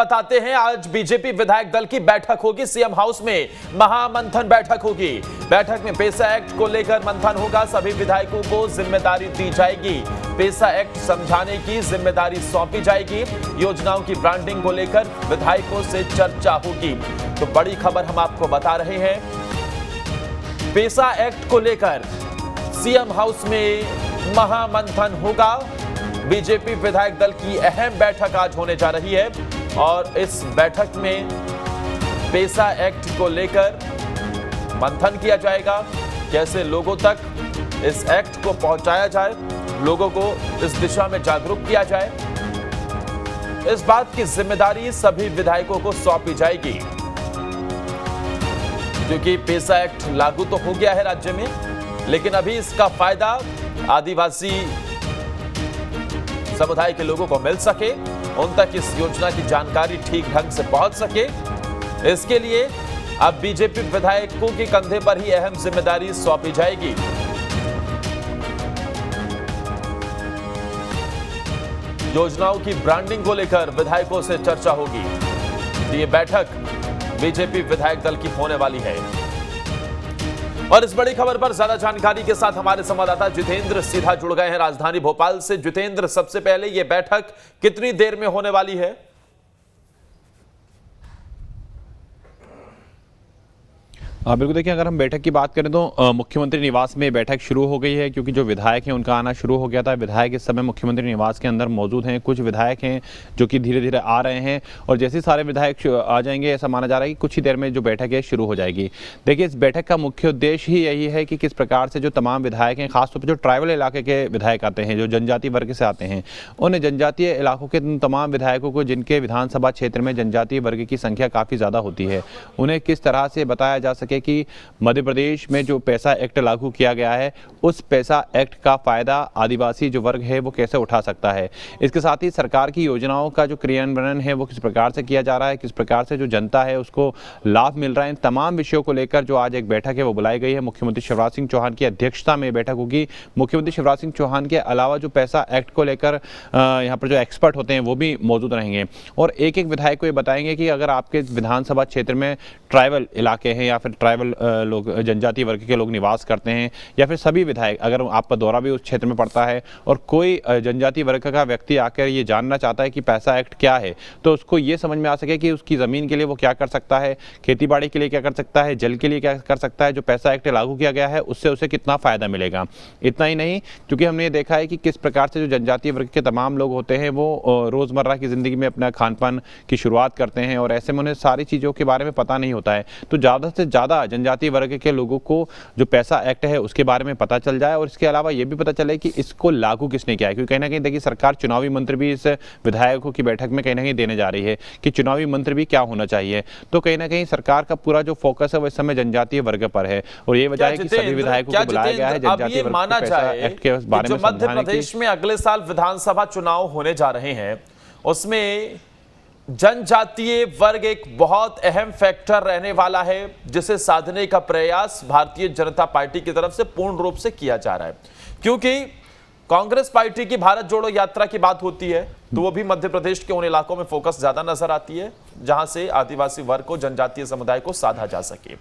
बताते हैं, आज बीजेपी विधायक दल की बैठक होगी सीएम हाउस में, महामंथन बैठक होगी। बैठक में पेसा एक्ट को लेकर मंथन होगा, सभी विधायकों को जिम्मेदारी दी जाएगी। पेसा एक्ट समझाने की जिम्मेदारी सौंपी जाएगी। योजनाओं की ब्रांडिंग को लेकर विधायकों से चर्चा होगी। तो बड़ी खबर हम आपको बता रहे हैं, पेसा एक्ट को लेकर सीएम हाउस में महामंथन होगा। बीजेपी विधायक दल की अहम बैठक आज होने जा रही है और इस बैठक में पेसा एक्ट को लेकर मंथन किया जाएगा। कैसे लोगों तक इस एक्ट को पहुंचाया जाए, लोगों को इस दिशा में जागरूक किया जाए, इस बात की जिम्मेदारी सभी विधायकों को सौंपी जाएगी। क्योंकि पेसा एक्ट लागू तो हो गया है राज्य में, लेकिन अभी इसका फायदा आदिवासी समुदाय के लोगों को मिल सके, उन तक इस योजना की जानकारी ठीक ढंग से पहुंच सके, इसके लिए अब बीजेपी विधायकों के कंधे पर ही अहम जिम्मेदारी सौंपी जाएगी। योजनाओं की ब्रांडिंग को लेकर विधायकों से चर्चा होगी। ये बैठक बीजेपी विधायक दल की होने वाली है। और इस बड़ी खबर पर ज्यादा जानकारी के साथ हमारे संवाददाता जितेंद्र सीधा जुड़ गए हैं राजधानी भोपाल से। जितेंद्र, सबसे पहले यह बैठक कितनी देर में होने वाली है? बिल्कुल, देखिए अगर हम बैठक की बात करें तो मुख्यमंत्री निवास में बैठक शुरू हो गई है, क्योंकि जो विधायक हैं उनका आना शुरू हो गया था। विधायक इस समय मुख्यमंत्री निवास के अंदर मौजूद हैं। कुछ विधायक हैं जो कि धीरे धीरे आ रहे हैं और जैसे ही सारे विधायक आ जाएंगे, ऐसा माना जा रहा है कि कुछ ही देर में जो बैठक है शुरू हो जाएगी। देखिए, इस बैठक का मुख्य उद्देश्य ही यही है कि किस प्रकार से जो तमाम विधायक हैं, खासतौर पर जो ट्राइबल इलाके के विधायक आते हैं, जो जनजातीय वर्ग से आते हैं, उन जनजातीय इलाकों के तमाम विधायकों को, जिनके विधानसभा क्षेत्र में जनजातीय वर्ग की संख्या काफ़ी ज़्यादा होती है, उन्हें किस तरह से बताया जा सके कि मध्य प्रदेश में जो पेसा एक्ट लागू किया गया है, उस पेसा एक्ट का फायदा आदिवासी जो वर्ग है वो कैसे उठा सकता है। इसके साथ ही सरकार की योजनाओं का जो क्रियान्वयन है वो किस प्रकार से किया जा रहा है, किस प्रकार से जो जनता है उसको लाभ मिल रहा है, इन तमाम विषयों को लेकर जो आज एक बैठक है वो बुलाई गई है। मुख्यमंत्री शिवराज सिंह चौहान की अध्यक्षता में बैठक होगी। मुख्यमंत्री शिवराज सिंह चौहान के अलावा जो पेसा एक्ट को लेकर यहाँ पर जो एक्सपर्ट होते हैं वो भी मौजूद रहेंगे और एक एक विधायक को ये बताएंगे कि अगर आपके विधानसभा क्षेत्र में ट्राइबल इलाके हैं या फिर ट्राइबल लोग, जनजातीय वर्ग के लोग निवास करते हैं, या फिर सभी विधायक, अगर आपका दौरा भी उस क्षेत्र में पड़ता है और कोई जनजातीय वर्ग का व्यक्ति आकर ये जानना चाहता है कि पेसा एक्ट क्या है, तो उसको ये समझ में आ सके कि उसकी ज़मीन के लिए वो क्या कर सकता है, खेतीबाड़ी के लिए क्या कर सकता है, जल के लिए क्या कर सकता है, जो पेसा एक्ट लागू किया गया है उससे उसे कितना फ़ायदा मिलेगा। इतना ही नहीं, क्योंकि हमने ये देखा है कि किस प्रकार से जो जनजातीय वर्ग के तमाम लोग होते हैं वो रोज़मर्रा की ज़िंदगी में अपना खान पान की शुरुआत करते हैं और ऐसे में उन्हें सारी चीज़ों के बारे में पता नहीं होता है। तो ज़्यादा से ज़्यादा जनजातीय वर्ग के लोगों को जो पेसा एक्ट है उसके बारे में पता चल जाए और इसके अलावा ये भी पता चले कि इसको लागू किसने किया है। क्योंकि कहीं ना कहीं देखिए, सरकार चुनावी मंत्र भी इस विधायकों की बैठक में कहीं ना कहीं देने जा रही है कि चुनावी मंत्र भी क्या होना चाहिए। तो कहीं ना कहीं सरकार का पूरा जो फोकस है वो इस समय जनजातीय वर्ग पर है और ये वजह है कि सभी विधायकों को बुलाया गया है जनजातीय वर्ग के पेसा एक्ट के बारे में समझाने की। मध्य प्रदेश में अगले साल विधानसभा चुनाव होने जा रहे हैं, उसमें जनजातीय वर्ग एक बहुत अहम फैक्टर रहने वाला है, जिसे साधने का प्रयास भारतीय जनता पार्टी की तरफ से पूर्ण रूप से किया जा रहा है। क्योंकि कांग्रेस पार्टी की भारत जोड़ो यात्रा की बात होती है तो वो भी मध्य प्रदेश के उन इलाकों में फोकस ज्यादा नजर आती है जहां से आदिवासी वर्ग को, जनजातीय समुदाय को साधा जा सके।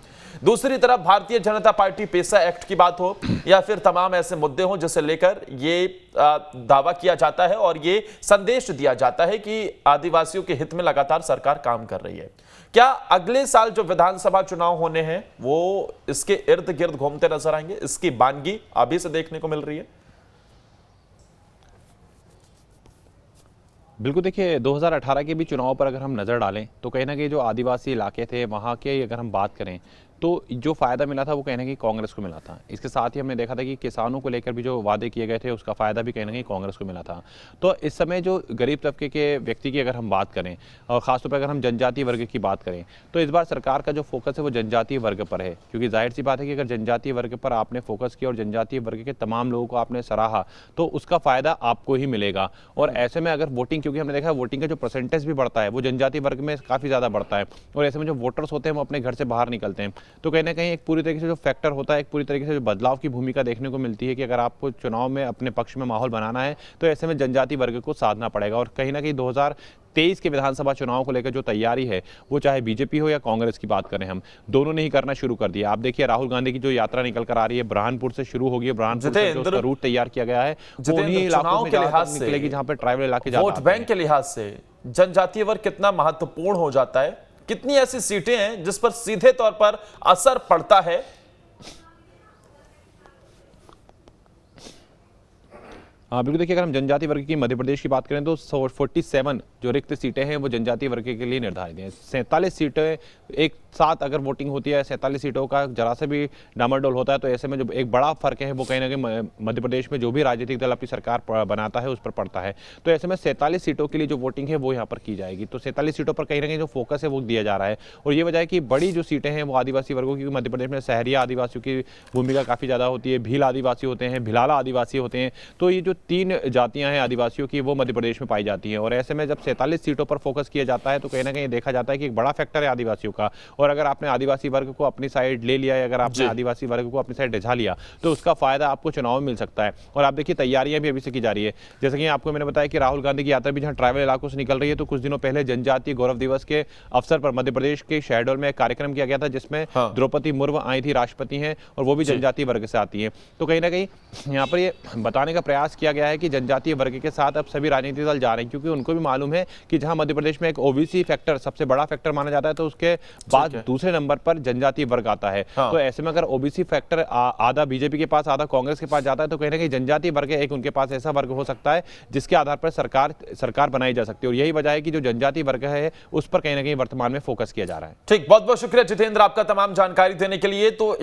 दूसरी तरफ भारतीय जनता पार्टी पेसा एक्ट की बात हो या फिर तमाम ऐसे मुद्दे हों जिसे लेकर ये दावा किया जाता है और ये संदेश दिया जाता है कि आदिवासियों के हित में लगातार सरकार काम कर रही है। क्या अगले साल जो विधानसभा चुनाव होने हैं वो इसके इर्द गिर्द घूमते नजर आएंगे? इसकी बानगी अभी से देखने को मिल रही है। बिल्कुल, देखिए 2018 के भी चुनाव पर अगर हम नज़र डालें तो कहीं ना कहीं जो आदिवासी इलाके थे वहाँ के अगर हम बात करें तो जो फ़ायदा मिला था वो कहीं ना कहीं कांग्रेस को मिला था। इसके साथ ही हमने देखा था कि किसानों को लेकर भी जो वादे किए गए थे उसका फ़ायदा भी कहीं ना कहीं कांग्रेस को मिला था। तो इस समय जो गरीब तबके के व्यक्ति की अगर हम बात करें और ख़ासतौर पर अगर हम जनजातीय वर्ग की बात करें तो इस बार सरकार का जो फोकस है वो जनजातीय वर्ग पर है। क्योंकि जाहिर सी बात है कि अगर जनजातीय वर्ग पर आपने फोकस किया और जनजातीय वर्ग के तमाम लोगों को आपने सराहा तो उसका फ़ायदा आपको ही मिलेगा। और ऐसे में अगर वोटिंग, क्योंकि हमने देखा वोटिंग का जो परसेंटेज भी बढ़ता है वो जनजातीय वर्ग में काफ़ी ज़्यादा बढ़ता है और ऐसे में जो वोटर्स होते हैं वो अपने घर से बाहर निकलते हैं। तो कहीं ना कहीं एक पूरी तरीके से जो फैक्टर होता है, एक पूरी तरीके से जो बदलाव की भूमिका देखने को मिलती है कि अगर आपको चुनाव में अपने पक्ष में माहौल बनाना है तो ऐसे में जनजातीय वर्ग को साधना पड़ेगा। और कहीं ना कहीं 2023 के विधानसभा चुनाव को लेकर जो तैयारी है वो चाहे बीजेपी हो या कांग्रेस की बात करें, हम दोनों ने ही करना शुरू कर दिया। आप देखिए राहुल गांधी की जो यात्रा निकल कर आ रही है बुरहानपुर से शुरू होगी, बुरहानपुर से जो उसका रूट तैयार किया गया है वो उन्हीं इलाकों में निकलेगी जहां पर ट्राइबल इलाके ज्यादा वोट बैंक के लिहाज से जनजातीय वर्ग कितना महत्वपूर्ण हो जाता है? कितनी ऐसी सीटें हैं जिस पर सीधे तौर पर असर पड़ता है? हाँ बिल्कुल, देखिए अगर हम जनजातीय वर्ग की मध्य प्रदेश की बात करें तो 47 जो रिक्त सीटें हैं वो जनजातीय वर्ग के लिए निर्धारित हैं। 47 सीटें एक साथ अगर वोटिंग होती है, 47 सीटों का जरा से भी डामाडोल होता है तो ऐसे में जो एक बड़ा फर्क है वो कहीं ना कहीं मध्य प्रदेश में जो भी राजनीतिक दल अपनी सरकार बनाता है उस पर पड़ता है। तो ऐसे में 47 सीटों के लिए जो वोटिंग है वो यहाँ पर की जाएगी। तो 47 सीटों पर कहीं ना कहीं जो फोकस है वो दिया जा रहा है और ये वजह है कि बड़ी जो सीटें हैं वो आदिवासी वर्गों की, मध्य प्रदेश में शहरिया आदिवासियों की भूमिका काफ़ी ज़्यादा होती है, भील आदिवासी होते हैं, भिलाला आदिवासी होते हैं। तो ये जो 3 जातियां हैं आदिवासियों की वो मध्य प्रदेश में पाई जाती हैं और ऐसे में जब 47 सीटों पर फोकस किया जाता है तो कहीं ना कहीं देखा जाता है कि एक बड़ा फैक्टर है आदिवासियों का। और अगर आपने आदिवासी वर्ग को अपनी साइड ले लिया या अगर आपने आदिवासी वर्ग को अपनी साइड रिझा लिया तो उसका फायदा आपको चुनाव में मिल सकता है। और आप देखिए तैयारियां भी अभी से की जा रही है, जैसे कि आपको मैंने बताया कि राहुल गांधी की यात्रा भी जहां ट्राइबल इलाकों से निकल रही है तो कुछ दिनों पहले जनजातीय गौरव दिवस के अवसर पर मध्य प्रदेश के शहडोल में एक कार्यक्रम किया गया था जिसमें द्रौपदी मुर्मू आई थी, राष्ट्रपति हैं और वो भी जनजातीय वर्ग से आती है। तो कहीं ना कहीं यहाँ पर ये बताने का प्रयास किया गया है कि जनजातीय वर्ग के साथ अब सभी राजनीतिक दल जा रहे हैं क्योंकि उनको भी मालूम है कि जहां मध्य प्रदेश में एक ओबीसी फैक्टर सबसे बड़ा फैक्टर माना जाता है तो उसके बाद दूसरे नंबर पर जनजातीय वर्ग आता है। तो ऐसे में अगर ओबीसी फैक्टर आधा बीजेपी के पास आधा कांग्रेस के पास जाता है तो कहीं ना कहीं जनजातीय वर्ग एक उनके पास ऐसा वर्ग हो सकता है जिसके आधार पर सरकार बनाई जा सकती है और यही वजह है कि जो जनजातीय वर्ग है उस पर कहीं ना कहीं वर्तमान में फोकस किया जा रहा है। ठीक, बहुत बहुत शुक्रिया जितेंद्र आपका तमाम जानकारी देने के लिए। तो